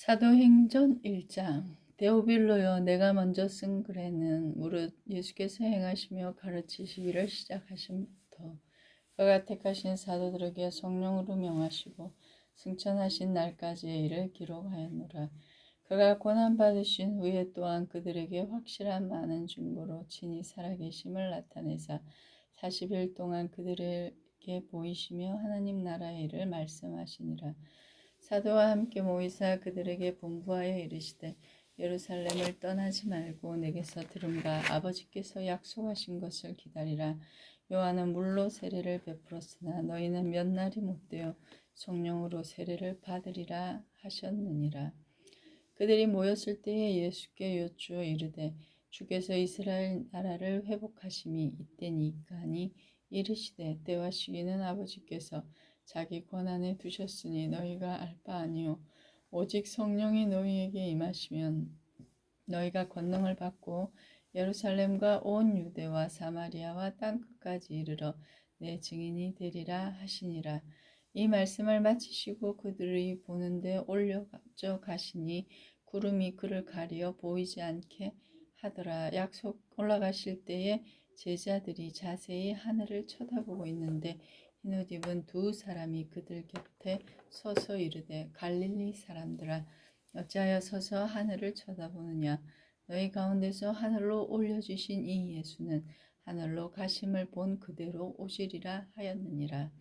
사도행전 1장. 데오빌로여, 내가 먼저 쓴 글에는 무릇 예수께서 행하시며 가르치시기를 시작하심부터 그가 택하신 사도들에게 성령으로 명하시고 승천하신 날까지의 일을 기록하였노라. 그가 고난받으신 후에 또한 그들에게 확실한 많은 증거로 친히 살아계심을 나타내사 40일 동안 그들에게 보이시며 하나님 나라의 일을 말씀하시니라. 사도와 함께 모이사 그들에게 분부하여 이르시되 예루살렘을 떠나지 말고 내게서 들은 바 아버지께서 약속하신 것을 기다리라. 요한은 물로 세례를 베풀었으나 너희는 몇 날이 못되어 성령으로 세례를 받으리라 하셨느니라. 그들이 모였을 때에 예수께 여쭈어 이르되 주께서 이스라엘 나라를 회복하심이 이때니까 하니 이르시되 때와 시기는 아버지께서 자기 권한에 두셨으니 너희가 알 바 아니요 오직 성령이 너희에게 임하시면 너희가 권능을 받고 예루살렘과 온 유대와 사마리아와 땅끝까지 이르러 내 증인이 되리라 하시니라. 이 말씀을 마치시고 그들이 보는데 올려져 가시니 구름이 그를 가리어 보이지 않게 하더라. 약속 올라가실 때에 제자들이 자세히 하늘을 쳐다보고 있는데 흰옷 입은 두 사람이 그들 곁에 서서 이르되 갈릴리 사람들아 어찌하여 서서 하늘을 쳐다보느냐. 너희 가운데서 하늘로 올려주신 이 예수는 하늘로 가심을 본 그대로 오시리라 하였느니라.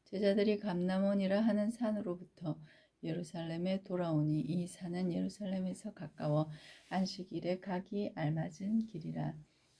제자들이 감람원이라 하는 산으로부터 예루살렘에 돌아오니 이 산은 예루살렘에서 가까워 안식일에 가기 알맞은 길이라.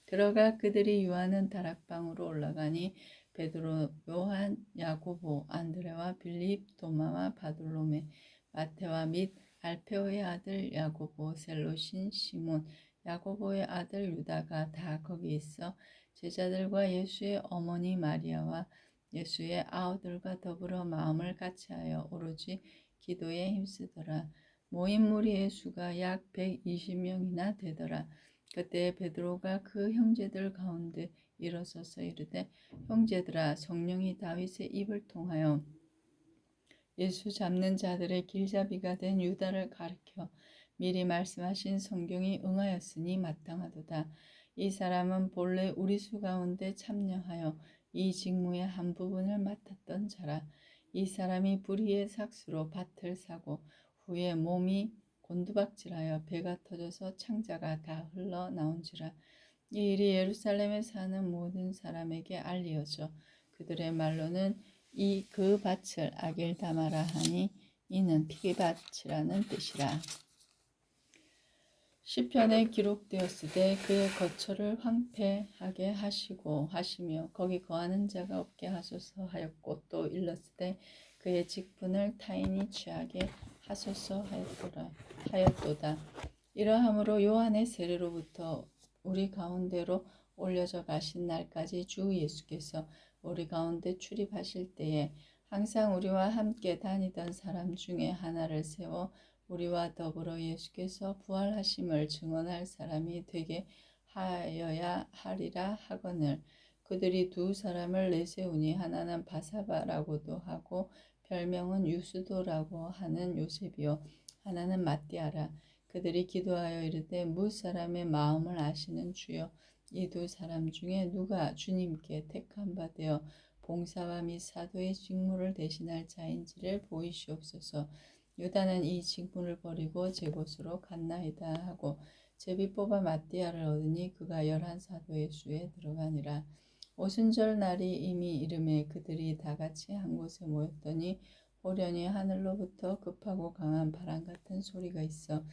들어가 그들이 유하는 다락방으로 올라가니 베드로, 요한, 야고보, 안드레와 빌립, 도마와 바돌로메, 마테와 및 알페오의 아들 야고보, 셀로신 시몬, 야고보의 아들 유다가 다 거기 있어 제자들과 예수의 어머니 마리아와 예수의 아우들과 더불어 마음을 같이하여 오로지 기도에 힘쓰더라. 모인 무리의 수가 약 120명이나 되더라. 그때 베드로가 그 형제들 가운데 일어서서 이르되 형제들아 성령이 다윗의 입을 통하여 예수 잡는 자들의 길잡이가 된 유다를 가리켜 미리 말씀하신 성경이 응하였으니 마땅하도다. 이 사람은 본래 우리 수 가운데 참여하여 이 직무의 한 부분을 맡았던 자라. 이 사람이 불의의 삭수로 밭을 사고 후에 몸이 곤두박질하여 배가 터져서 창자가 다 흘러나온지라. 이 일이 예루살렘에 사는 모든 사람에게 알리어져 그들의 말로는 그 밭을 아겔다마라 하니 이는 피기밭이라는 뜻이라. 시편에 기록되었으되 그의 거처를 황폐하게 하시며 거기 거하는 자가 없게 하소서 하였고 또 일렀으되 그의 직분을 타인이 취하게 하소서 하였도다. 이러함으로 요한의 세례로부터 우리 가운데로 올려져 가신 날까지 주 예수께서 우리 가운데 출입하실 때에 항상 우리와 함께 다니던 사람 중에 하나를 세워 우리와 더불어 예수께서 부활하심을 증언할 사람이 되게 하여야 하리라 하거늘. 그들이 두 사람을 내세우니 하나는 바사바라고도 하고 별명은 유스도라고 하는 요셉이요 하나는 마띠아라. 그들이 기도하여 이르되 무 사람의 마음을 아시는 주여 이 두 사람 중에 누가 주님께 택한 바 되어 봉사와 및 사도의 직무를 대신할 자인지를 보이시옵소서. 유다는 이 직분을 버리고 제 곳으로 갔나이다 하고 제비 뽑아 마띠아를 얻으니 그가 11사도의 수에 들어가니라. 오순절 날이 이미 이름에 그들이 다 같이 한 곳에 모였더니 호련히 하늘로부터 급하고 강한 바람 같은 소리가 있어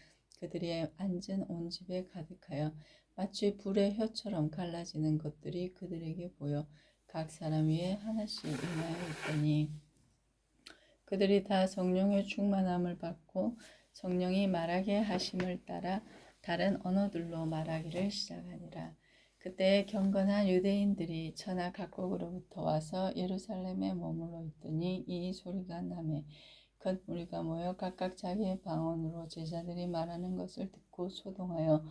그들이 앉은 온 집에 가득하여 마치 불의 혀처럼 갈라지는 것들이 그들에게 보여 각 사람 위에 하나씩 임하여 있더니 그들이 다 성령의 충만함을 받고 성령이 말하게 하심을 따라 다른 언어들로 말하기를 시작하니라. 그때 경건한 유대인들이 천하 각국으로부터 와서 예루살렘에 머물러 있더니 이 소리가 나매 곧 무리가 모여 각각 자기의 방언으로 제자들이 말하는 것을 듣고 소동하여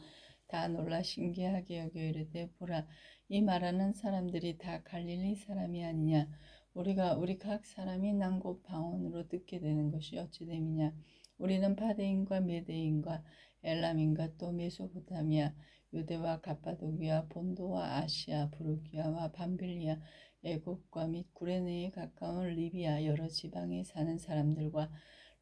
다 놀라 신기하게 여겨 이르되 보라 이 말하는 사람들이 다 갈릴리 사람이 아니냐. 우리 각 사람이 난곳 방언으로 듣게 되는 것이 어찌 됨이냐. 우리는 바데인과 메데인과 엘람인과 또 메소포타미아, 유대와 갑바도기아, 본도와 아시아, 부르기아와 밤빌리아, 애굽과 및 구레네에 가까운 리비아 여러 지방에 사는 사람들과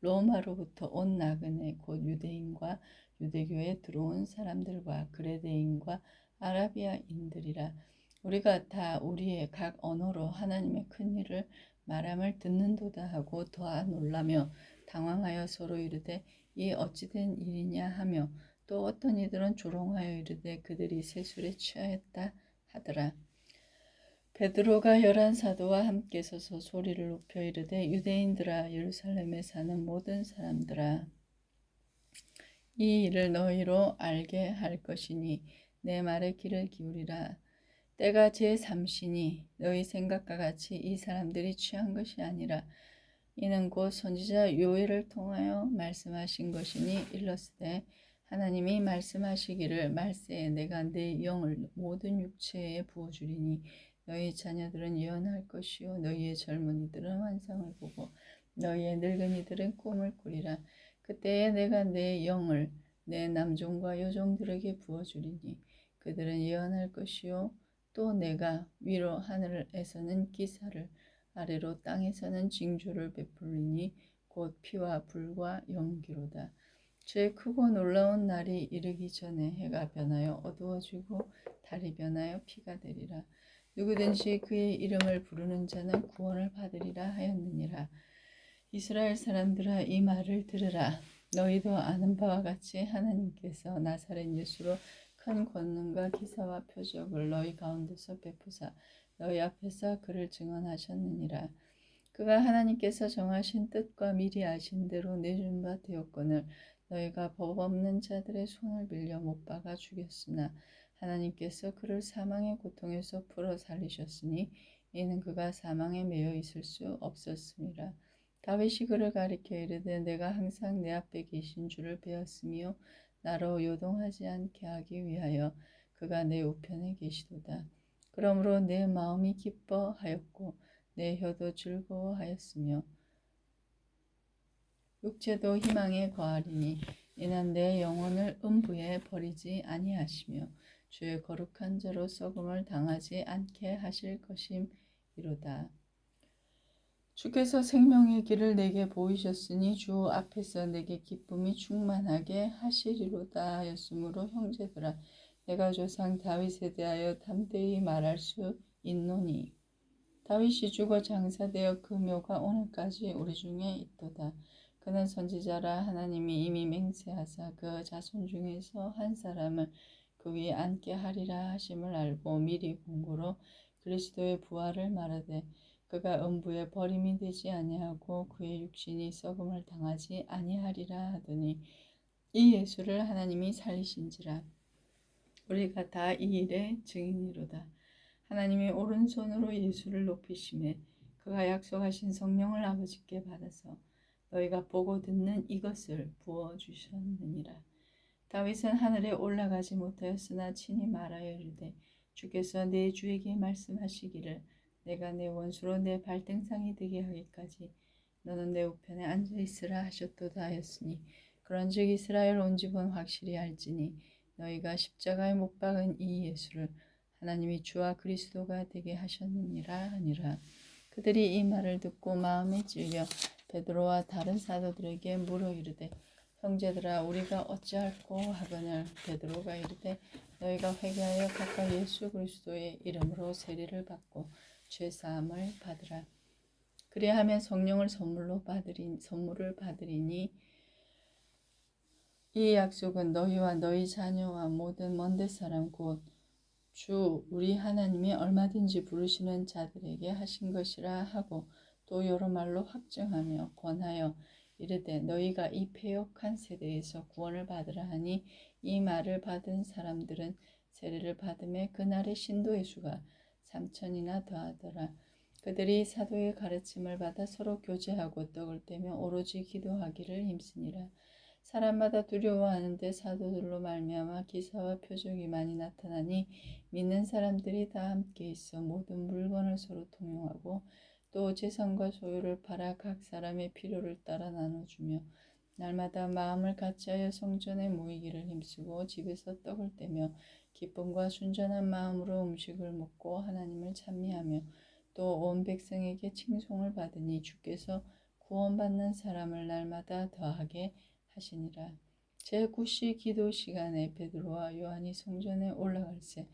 로마로부터 온 나그네 곧 유대인과 유대교에 들어온 사람들과 그레데인과 아라비아인들이라. 우리가 다 우리의 각 언어로 하나님의 큰 일을 말함을 듣는도다 하고 더하 놀라며 당황하여 서로 이르되 이 어찌된 일이냐 하며 또 어떤 이들은 조롱하여 이르되 그들이 세술에 취하였다 하더라. 베드로가 11사도와 함께 서서 소리를 높여 이르되 유대인들아 예루살렘에 사는 모든 사람들아 이 일을 너희로 알게 할 것이니 내 말에 귀를 기울이라. 때가 제3시니 너희 생각과 같이 이 사람들이 취한 것이 아니라 이는 곧 선지자 요엘을 통하여 말씀하신 것이니 일러스되 하나님이 말씀하시기를 말세에 내가 내 영을 모든 육체에 부어주리니 너희 자녀들은 예언할 것이요 너희의 젊은이들은 환상을 보고 너희의 늙은이들은 꿈을 꾸리라. 그때에 내가 내 영을 내 남종과 여종들에게 부어주리니 그들은 예언할 것이요 또 내가 위로 하늘에서는 기사를 아래로 땅에서는 징조를 베풀리니 곧 피와 불과 연기로다. 주의 크고 놀라운 날이 이르기 전에 해가 변하여 어두워지고 달이 변하여 피가 되리라. 누구든지 그의 이름을 부르는 자는 구원을 받으리라 하였느니라. 이스라엘 사람들아 이 말을 들으라. 너희도 아는 바와 같이 하나님께서 나사렛 예수로 큰 권능과 기사와 표적을 너희 가운데서 베푸사 너희 앞에서 그를 증언하셨느니라. 그가 하나님께서 정하신 뜻과 미리 아신 대로 내준 바 되었거늘 너희가 법 없는 자들의 손을 빌려 못 박아 죽였으나 하나님께서 그를 사망의 고통에서 풀어 살리셨으니 이는 그가 사망에 매여 있을 수 없었음이라. 다윗이 그를 가리켜 이르되 내가 항상 내 앞에 계신 주를 배웠으며 나로 요동하지 않게 하기 위하여 그가 내 우편에 계시도다. 그러므로 내 마음이 기뻐하였고 내 혀도 즐거워하였으며 육체도 희망에 거하리니 이는 내 영혼을 음부에 버리지 아니하시며 주의 거룩한 자로 썩음을 당하지 않게 하실 것임이로다. 주께서 생명의 길을 내게 보이셨으니 주 앞에서 내게 기쁨이 충만하게 하시리로다 하였으므로 형제들아 내가 조상 다윗에 대하여 담대히 말할 수 있노니 다윗이 죽어 장사되어 그 묘가 오늘까지 우리 중에 있도다. 그는 선지자라 하나님이 이미 맹세하사 그 자손 중에서 한 사람을 그 위에 앉게 하리라 하심을 알고 미리 공고로 그리스도의 부활을 말하되 그가 음부에 버림이 되지 아니하고 그의 육신이 썩음을 당하지 아니하리라 하더니 이 예수를 하나님이 살리신지라. 우리가 다 이 일의 증인이로다. 하나님이 오른손으로 예수를 높이심에 그가 약속하신 성령을 아버지께 받아서 너희가 보고 듣는 이것을 부어주셨느니라. 다윗은 하늘에 올라가지 못하였으나 친히 말하여 이르되 주께서 내 주에게 말씀하시기를 내가 내 원수로 내 발등상이 되게 하기까지 너는 내 우편에 앉아있으라 하셨도다 하였으니 그런즉 이스라엘 온 집은 확실히 알지니 너희가 십자가에 못 박은 이 예수를 하나님이 주와 그리스도가 되게 하셨느니라 하니라. 그들이 이 말을 듣고 마음에 찔려 베드로와 다른 사도들에게 물어 이르되 형제들아 우리가 어찌할꼬 하거늘 베드로가 이르되 너희가 회개하여 각각 예수 그리스도의 이름으로 세례를 받고 죄사함을 받으라. 그리하면 성령을 선물을 받으리니 이 약속은 너희와 너희 자녀와 모든 먼데 사람 곧 주 우리 하나님이 얼마든지 부르시는 자들에게 하신 것이라 하고 또 여러 말로 확증하며 권하여 이르되 너희가 이 패역한 세대에서 구원을 받으라 하니 이 말을 받은 사람들은 세례를 받음에 그날의 신도의 수가 3,000이나 더하더라. 그들이 사도의 가르침을 받아 서로 교제하고 떡을 떼며 오로지 기도하기를 힘쓰니라. 사람마다 두려워하는데 사도들로 말미암아 기사와 표적이 많이 나타나니 믿는 사람들이 다 함께 있어 모든 물건을 서로 통용하고 또 재산과 소유를 팔아 각 사람의 필요를 따라 나눠주며 날마다 마음을 같이하여 성전에 모이기를 힘쓰고 집에서 떡을 떼며 기쁨과 순전한 마음으로 음식을 먹고 하나님을 찬미하며 또 온 백성에게 칭송을 받으니 주께서 구원받는 사람을 날마다 더하게 하시니라. 제9시 기도 시간에 베드로와 요한이 성전에 올라갈새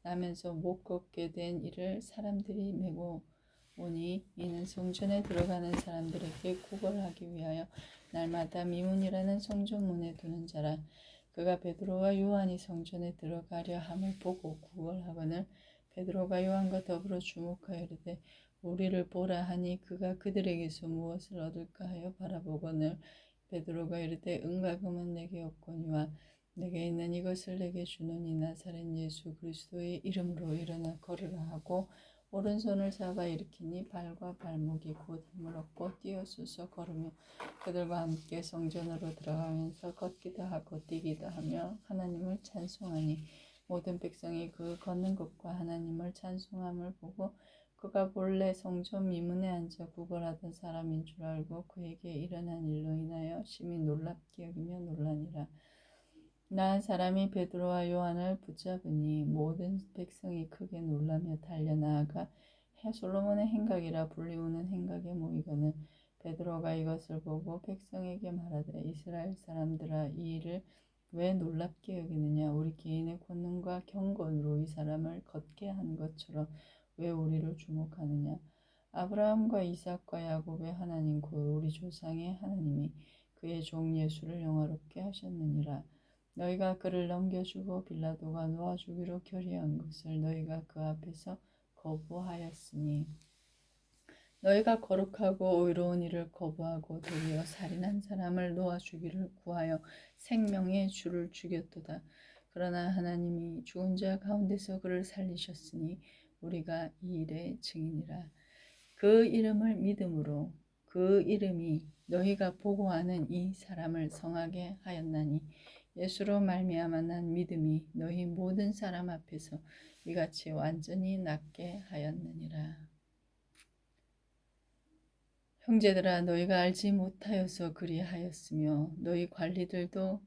나면서 못 걷게 된 이를 사람들이 메고 오니 이는 성전에 들어가는 사람들에게 구걸하기 위하여 날마다 미문이라는 성전문에 두는 자라. 그가 베드로와 요한이 성전에 들어가려 함을 보고 구걸하거늘 베드로가 요한과 더불어 주목하여 이르되 우리를 보라 하니 그가 그들에게서 무엇을 얻을까 하여 바라보거늘 베드로가 이르되 은과 금은 내게 없거니와 내게 있는 이것을 내게 주노니 나사렛 예수 그리스도의 이름으로 일어나 걸으라 하고 오른손을 잡아 일으키니 발과 발목이 곧 힘을 얻고 뛰어서서 걸으며 그들과 함께 성전으로 들어가면서 걷기도 하고 뛰기도 하며 하나님을 찬송하니 모든 백성이 그 걷는 것과 하나님을 찬송함을 보고 그가 본래 성전 미문에 앉아 구걸하던 사람인 줄 알고 그에게 일어난 일로 인하여 심히 놀랍게 여기며 놀라니라. 나한 사람이 베드로와 요한을 붙잡으니 모든 백성이 크게 놀라며 달려나아가 솔로몬의 행각이라 불리우는 행각에 모이거늘 베드로가 이것을 보고 백성에게 말하되 이스라엘 사람들아 이 일을 왜 놀랍게 여기느냐 우리 개인의 권능과 경건으로 이 사람을 걷게 한 것처럼 왜 우리를 주목하느냐 아브라함과 이삭과 야곱의 하나님 곧 우리 조상의 하나님이 그의 종 예수를 영화롭게 하셨느니라. 너희가 그를 넘겨주고 빌라도가 놓아주기로 결의한 것을 너희가 그 앞에서 거부하였으니 너희가 거룩하고 의로운 일을 거부하고 도리어 살인한 사람을 놓아주기를 구하여 생명의 주를 죽였도다. 그러나 하나님이 죽은 자 가운데서 그를 살리셨으니 우리가 이 일의 증인이라. 그 이름을 믿음으로 그 이름이 너희가 보고하는 이 사람을 성하게 하였나니 예수로 말미암아 난 믿음이 너희 모든 사람 앞에서 이같이 완전히 낫게 하였느니라. 형제들아 너희가 알지 못하여서 그리하였으며 너희 관리들도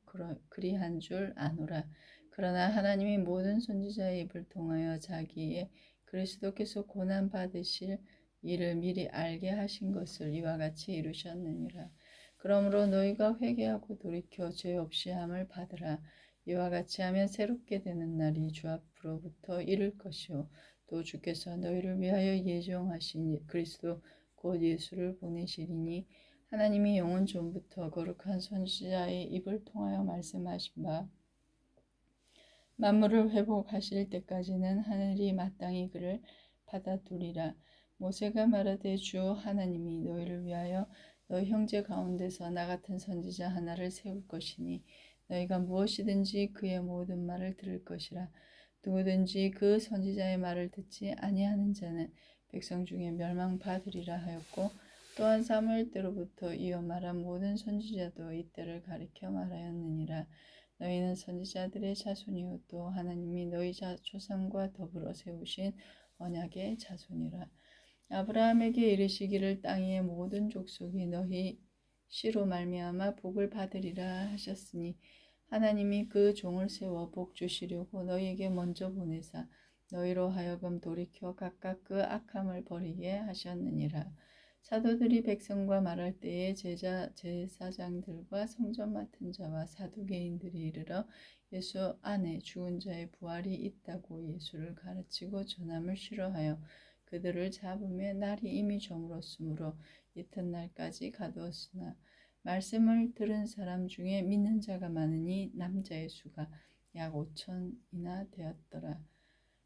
그리한 줄 아노라. 그러나 하나님이 모든 선지자의 입을 통하여 자기의 그리스도께서 고난 받으실 이를 미리 알게 하신 것을 이와 같이 이루셨느니라. 그러므로 너희가 회개하고 돌이켜 죄 없이 함을 받으라. 이와 같이 하면 새롭게 되는 날이 주 앞으로부터 이를 것이요 또 주께서 너희를 위하여 예정하신 그리스도 곧 예수를 보내시리니 하나님이 영원 전부터 거룩한 선지자의 입을 통하여 말씀하신 바 만물을 회복하실 때까지는 하늘이 마땅히 그를 받아두리라. 모세가 말하되 주 하나님이 너희를 위하여 너희 형제 가운데서 나 같은 선지자 하나를 세울 것이니 너희가 무엇이든지 그의 모든 말을 들을 것이라. 누구든지 그 선지자의 말을 듣지 아니하는 자는 백성 중에 멸망받으리라 하였고 또한 사무엘 때로부터 이어 말한 모든 선지자도 이때를 가리켜 말하였느니라. 너희는 선지자들의 자손이요 또 하나님이 너희 조상과 더불어 세우신 언약의 자손이라. 아브라함에게 이르시기를 땅 위의 모든 족속이 너희 씨로 말미암아 복을 받으리라 하셨으니 하나님이 그 종을 세워 복 주시려고 너희에게 먼저 보내사 너희로 하여금 돌이켜 각각 그 악함을 버리게 하셨느니라. 사도들이 백성과 말할 때에 제사장들과 성전 맡은 자와 사두개인들이 이르러 예수 안에 죽은 자의 부활이 있다고 예수를 가르치고 전함을 싫어하여 그들을 잡음에 날이 이미 저물었으므로 이튿날까지 가두었으나 말씀을 들은 사람 중에 믿는 자가 많으니 남자의 수가 약 5천이나 되었더라.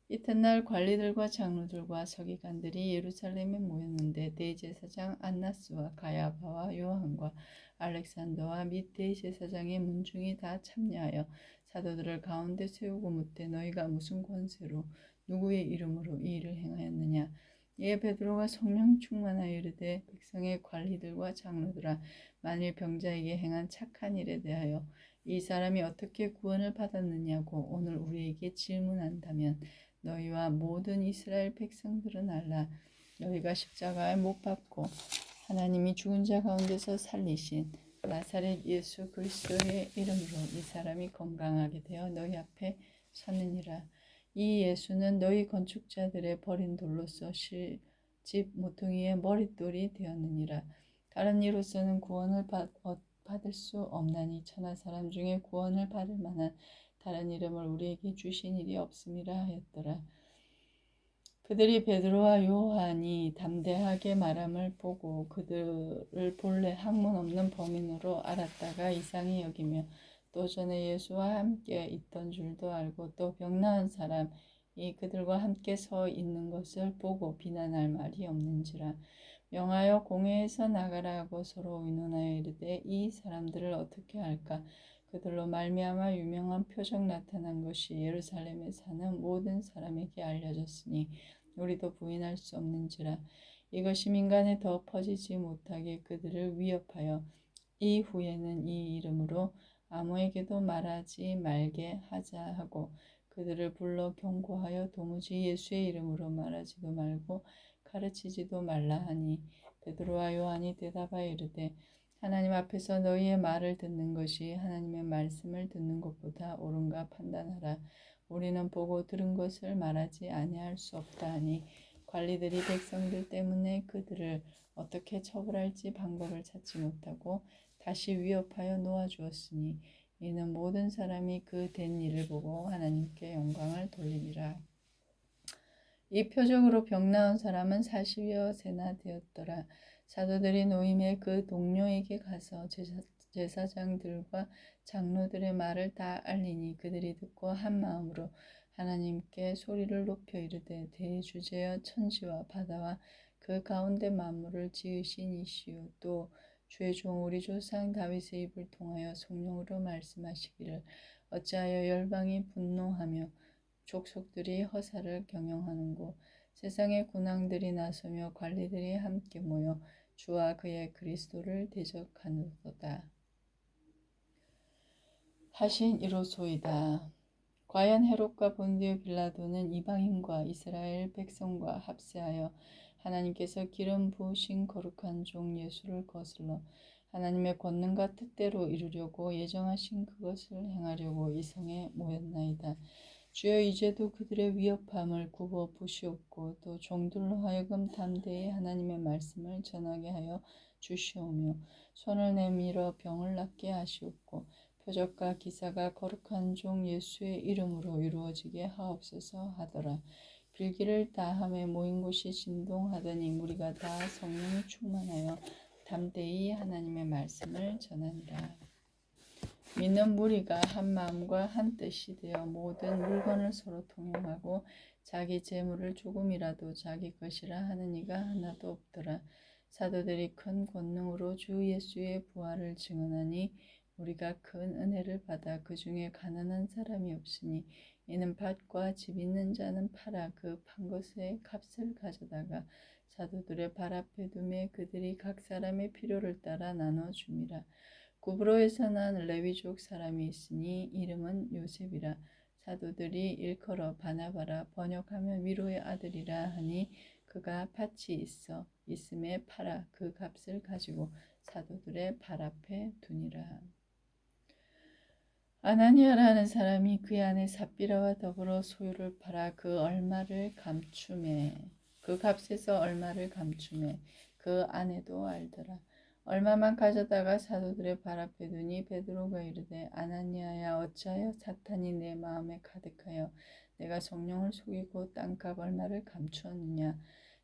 이튿날 관리들과 장로들과 서기관들이 예루살렘에 모였는데 대제사장 안나스와 가야바와 요한과 알렉산더와 및 대제사장의 문중이 다 참여하여 사도들을 가운데 세우고 묻되 너희가 무슨 권세로 누구의 이름으로 이 일을 행하였느냐. 이에 베드로가 성령이 충만하여 이르되 백성의 관리들과 장로들아 만일 병자에게 행한 착한 일에 대하여 이 사람이 어떻게 구원을 받았느냐고 오늘 우리에게 질문한다면 너희와 모든 이스라엘 백성들은 알라. 너희가 십자가에 못 박고 하나님이 죽은 자 가운데서 살리신 나사렛 예수 그리스도의 이름으로 이 사람이 건강하게 되어 너희 앞에 섰느니라. 이 예수는 너희 건축자들의 버린 돌로서 집 모퉁이의 머릿돌이 되었느니라. 다른 이로서는 구원을 받을 수 없나니 천하 사람 중에 구원을 받을 만한 다른 이름을 우리에게 주신 일이 없음이라 하였더라. 그들이 베드로와 요한이 담대하게 말함을 보고 그들을 본래 학문 없는 범인으로 알았다가 이상히 여기며 또 전에 예수와 함께 있던 줄도 알고 또 병 나은 사람이 그들과 함께 서 있는 것을 보고 비난할 말이 없는지라. 명하여 공회에서 나가라 하고 서로 의논하여 이르되 이 사람들을 어떻게 할까. 그들로 말미암아 유명한 표적 나타난 것이 예루살렘에 사는 모든 사람에게 알려졌으니 우리도 부인할 수 없는지라. 이것이 민간에 더 퍼지지 못하게 그들을 위협하여 이후에는 이 이름으로 아무에게도 말하지 말게 하자 하고 그들을 불러 경고하여 도무지 예수의 이름으로 말하지도 말고 가르치지도 말라 하니 베드로와 요한이 대답하여 이르되 하나님 앞에서 너희의 말을 듣는 것이 하나님의 말씀을 듣는 것보다 옳은가 판단하라. 우리는 보고 들은 것을 말하지 아니할 수 없다 하니 관리들이 백성들 때문에 그들을 어떻게 처벌할지 방법을 찾지 못하고 다시 위협하여 놓아주었으니 이는 모든 사람이 그 된 일을 보고 하나님께 영광을 돌리니라. 이 표적으로 병 나은 사람은 40여 세나 되었더라. 사도들이 노임에 그 동료에게 가서 제사장들과 장로들의 말을 다 알리니 그들이 듣고 한 마음으로 하나님께 소리를 높여 이르되 대주제여 천지와 바다와 그 가운데 만물을 지으신 이시요 또 주의 종 우리 조상 다윗의 입을 통하여 성령으로 말씀하시기를 어찌하여 열방이 분노하며 족속들이 허사를 경영하는고 세상의 군왕들이 나서며 관리들이 함께 모여 주와 그의 그리스도를 대적하노도다 하신 이로소이다. 과연 헤롯과 본디오 빌라도는 이방인과 이스라엘 백성과 합세하여 하나님께서 기름 부으신 거룩한 종 예수를 거슬러 하나님의 권능과 뜻대로 이루려고 예정하신 그것을 행하려고 이 성에 모였나이다. 주여 이제도 그들의 위협함을 굽어 보시옵고 또 종들로 하여금 담대히 하나님의 말씀을 전하게 하여 주시오며 손을 내밀어 병을 낫게 하시옵고 표적과 기사가 거룩한 종 예수의 이름으로 이루어지게 하옵소서 하더라. 빌기를 다함에 모인 곳이 진동하더니 무리가 다 성령이 충만하여 담대히 하나님의 말씀을 전하니라. 믿는 무리가 한 마음과 한 뜻이 되어 모든 물건을 서로 통용하고 자기 재물을 조금이라도 자기 것이라 하는 이가 하나도 없더라. 사도들이 큰 권능으로 주 예수의 부활을 증언하니 우리가 큰 은혜를 받아 그 중에 가난한 사람이 없으니 이는 밭과 집 있는 자는 팔아 그 판 것의 값을 가져다가 사도들의 발 앞에 두매 그들이 각 사람의 필요를 따라 나눠 줍니다. 구브로에서 난 레위족 사람이 있으니 이름은 요셉이라. 사도들이 일컬어 바나바라 번역하면 위로의 아들이라 하니 그가 밭이 있음에 팔아 그 값을 가지고 사도들의 발 앞에 두니라. 아나니아라는 사람이 그의 아내 삽비라와 더불어 소유를 팔아 그 값에서 얼마를 감추매 그 아내도 알더라. 얼마만 가져다가 사도들의 발 앞에 두니 베드로가 이르되 아나니아야 어찌하여 사탄이 내 마음에 가득하여 내가 성령을 속이고 땅값 얼마를 감추었느냐.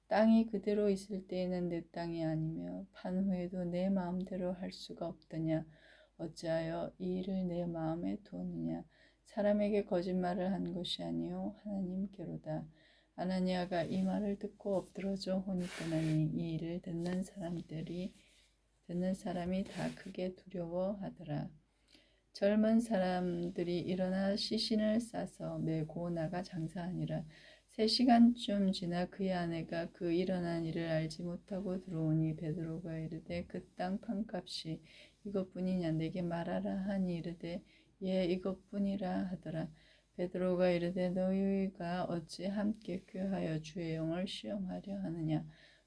땅이 그대로 있을 때에는 내 땅이 아니며 판 후에도 내 마음대로 할 수가 없더냐. 어찌하여 이 일을 내 마음에 두었느냐. 사람에게 거짓말을 한 것이 아니요 하나님께로다. 아나니아가 이 말을 듣고 엎드러져 혼이 떠나니 이 일을 듣는 사람이 다 크게 두려워하더라. 젊은 사람들이 일어나 시신을 싸서 메고 나가 장사하니라. 3시간쯤 지나 그의 아내가 그 일어난 일을 알지 못하고 들어오니 베드로가 이르되 그 땅 판값이 이것뿐이냐 내게 말하라 하니 이르되 예 이것뿐이라 하더라. 베드로가 이르되 너희가 어찌 함께 꾀하여 주의 영을 시험하려 하느냐.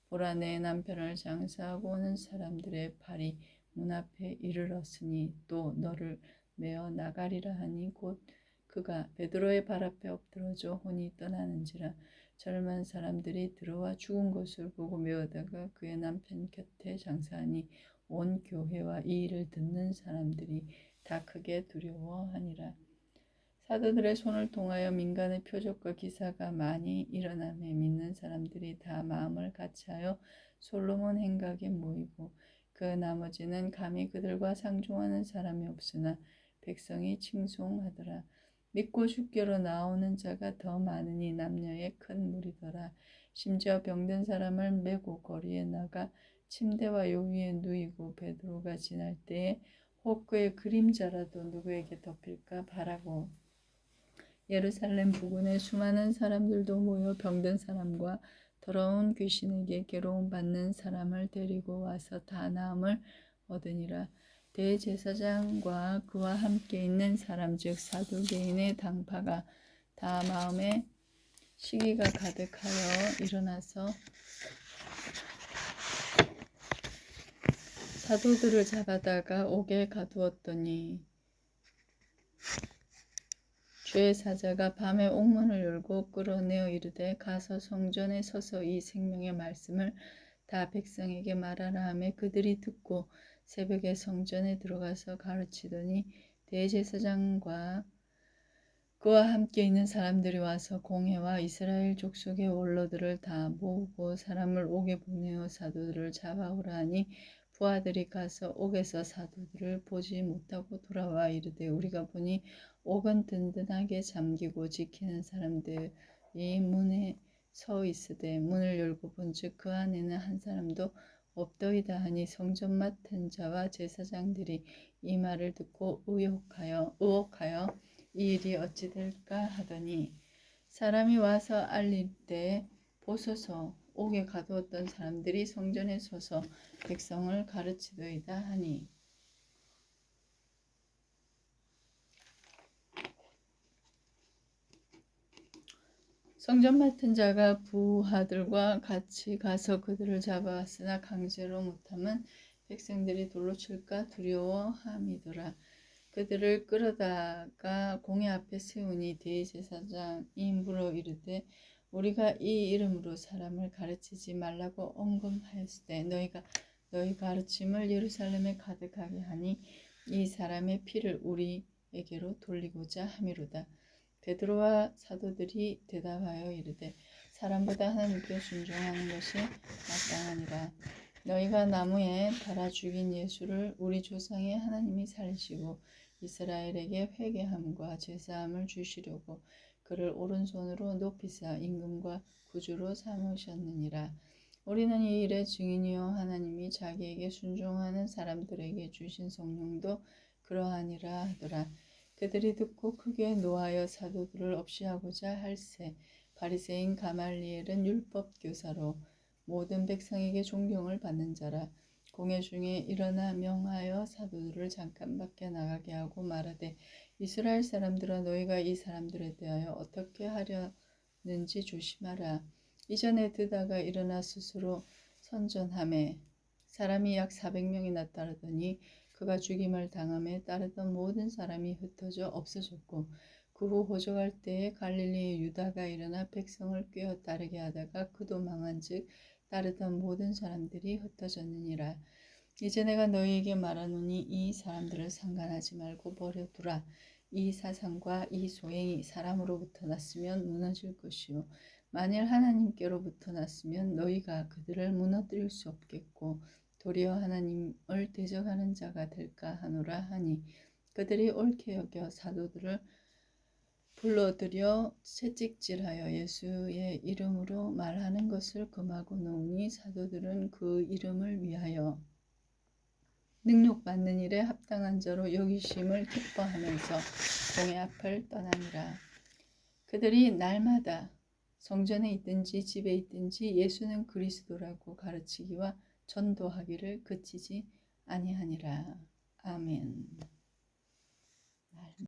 보라, 내 남편을 장사하고 오는 사람들의 발이 문 앞에 이르렀으니 또 너를 메어 나가리라 하니 곧 그가 베드로의 발 앞에 엎드러져 혼이 떠나는지라. 젊은 사람들이 들어와 죽은 것을 보고 메어다가 그의 남편 곁에 장사하니 온 교회와 이 일을 듣는 사람들이 다 크게 두려워하니라. 사도들의 손을 통하여 민간의 표적과 기사가 많이 일어나매 믿는 사람들이 다 마음을 같이하여 솔로몬 행각에 모이고 그 나머지는 감히 그들과 상종하는 사람이 없으나 백성이 칭송하더라. 믿고 죽게로 나오는 자가 더 많으니 남녀의 큰 무리더라. 심지어 병든 사람을 메고 거리에 나가 침대와 요위에 누이고 베드로가 지날 때에 혹 그의 그림자라도 누구에게 덮일까 바라고 예루살렘 부근에 수많은 사람들도 모여 병든 사람과 더러운 귀신에게 괴로움 받는 사람을 데리고 와서 다 나음을 얻으니라. 대제사장과 그와 함께 있는 사람 즉 사두개인의 당파가 다 마음에 시기가 가득하여 일어나서 사도들을 잡아다가 옥에 가두었더니 주의 사자가 밤에 옥문을 열고 끌어내어 이르되 가서 성전에 서서 이 생명의 말씀을 다 백성에게 말하라 하며 그들이 듣고 새벽에 성전에 들어가서 가르치더니 대제사장과 그와 함께 있는 사람들이 와서 공회와 이스라엘 족속의 원로들을 다 모으고 사람을 옥에 보내어 사도들을 잡아오라 하니 부하들이 가서 옥에서 사도들을 보지 못하고 돌아와 이르되 우리가 보니 옥은 든든하게 잠기고 지키는 사람들이 문에 서 있으되 문을 열고 본즉 그 안에는 한 사람도 없더이다 하니 성전 맡은 자와 제사장들이 이 말을 듣고 의혹하여 이 일이 어찌 될까 하더니 사람이 와서 알릴 때 보소서 옥에 가두었던 사람들이 성전에 서서 백성을 가르치더이다 하니 성전 맡은 자가 부하들과 같이 가서 그들을 잡아왔으나 강제로 못함은 백성들이 돌로 칠까 두려워함이더라. 그들을 끌어다가 공회 앞에 세우니 대제사장이 물어 이르되 우리가 이 이름으로 사람을 가르치지 말라고 언금하였으되 너희가 너희 가르침을 예루살렘에 가득하게 하니 이 사람의 피를 우리에게로 돌리고자 함이로다. 베드로와 사도들이 대답하여 이르되 사람보다 하나님께 순종하는 것이 마땅하니라. 너희가 나무에 달아 죽인 예수를 우리 조상의 하나님이 살리시고 이스라엘에게 회개함과 제사함을 주시려고 그를 오른손으로 높이사 임금과 구주로 삼으셨느니라. 우리는 이 일의 증인이요 하나님이 자기에게 순종하는 사람들에게 주신 성령도 그러하니라 하더라. 그들이 듣고 크게 노하여 사도들을 없이하고자 할세 바리새인 가말리엘은 율법 교사로 모든 백성에게 존경을 받는 자라. 공회 중에 일어나 명하여 사도들을 잠깐 밖에 나가게 하고 말하되 이스라엘 사람들아 너희가 이 사람들에 대하여 어떻게 하려는지 조심하라. 이전에 드다가 일어나 스스로 선전하매 사람이 약 400명이나 따르더니 그가 죽임을 당함에 따르던 모든 사람이 흩어져 없어졌고 그 후 호적할 때에 갈릴리의 유다가 일어나 백성을 꿰어 따르게 하다가 그도 망한즉 따르던 모든 사람들이 흩어졌느니라. 이제 내가 너희에게 말하노니 이 사람들을 상관하지 말고 버려두라. 이 사상과 이 소행이 사람으로부터 났으면 무너질 것이요 만일 하나님께로부터 났으면 너희가 그들을 무너뜨릴 수 없겠고 도리어 하나님을 대적하는 자가 될까 하노라 하니 그들이 옳게 여겨 사도들을 불러들여 채찍질하여 예수의 이름으로 말하는 것을 금하고 놓으니 사도들은 그 이름을 위하여 능력받는 일에 합당한 자로 여기심을 기뻐하면서 공회 앞을 떠나니라. 그들이 날마다 성전에 있든지 집에 있든지 예수는 그리스도라고 가르치기와 전도하기를 그치지 아니하니라. 아멘.